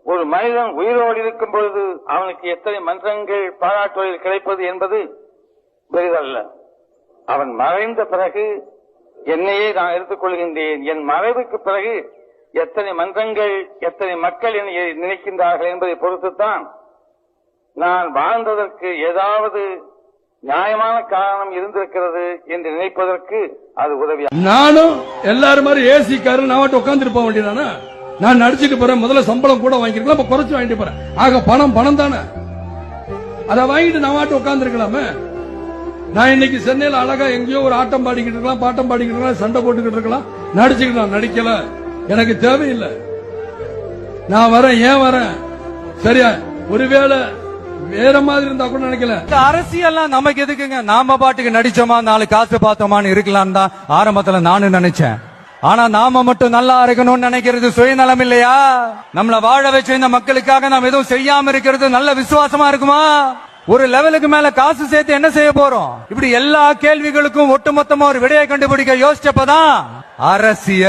ஒரு மனிதன் உயிரோடு இருக்கும் பொழுது அவனுக்கு எத்தனை மன்றங்கள் பாராட்டுவதில் கிடைப்பது என்பது பெரிதல்ல. அவன் மறைந்த பிறகு என்னையே நான் எடுத்துக்கொள்கின்றேன். என் மறைவுக்கு பிறகு எத்தனை மன்றங்கள், எத்தனை மக்கள் என்னை நினைக்கின்றார்கள் என்பதை பொறுத்துத்தான் நான் வாழ்ந்ததற்கு ஏதாவது நியாயமான காரணம் இருந்திருக்கிறது என்று நினைப்பதற்கு அது உதவி. நானும் எல்லாரும் மாதிரி ஏசி காரில் நான் உட்காந்துட்டு போக வேண்டியதானே? நான் நடிச்சுட்டு போறேன், முதல்ல சம்பளம் கூட வாங்கிருக்கலாம், இப்ப குறைச்சு வாங்கிட்டு போறேன். ஆக பணம் தானே, அதை வாங்கிட்டு நான் உட்கார்ந்து இருக்கலாமே. நான் இன்னைக்கு சென்னையில் அழகா எங்கேயோ ஒரு ஆட்டம் பாடிக்கிட்டு இருக்கலாம், பாட்டம் பாடிக்கிட்டு இருக்கலாம், சண்டை போட்டுக்கிட்டு இருக்கலாம், நடிச்சுக்கலாம். நடிக்கல, எனக்கு தேவையில்லை. நான் வரேன், ஏன் வரேன்? சரியா, ஒருவேளை வேற மாதிரி இருந்தா கூட நினைக்கல. அரசியல்லாம் நமக்கு எதுக்குங்க? நாம பாட்டுக்கு நடிச்சோமா, நாலு காசு பார்த்தோமான்னு இருக்கலாம் தான் ஆரம்பத்துல நானும் நினைச்சேன். ஆனா நாம மட்டும் நல்லா இருக்கணும்னு நினைக்கிறது சுயநலம் இல்லையா? நம்மள வாழ வச்ச இந்த மக்களுக்காக நாம் எதுவும் செய்யாம இருக்கிறது நல்ல விசுவாசமா இருக்குமா? ஒரு லெவலுக்கு மேல காசு சேர்த்து என்ன செய்ய போறோம்? இப்படி எல்லா கேள்விகளுக்கும் ஒட்டுமொத்தமா ஒரு விடையை கண்டுபிடிக்க யோசிச்சப்பதான் அரசியல்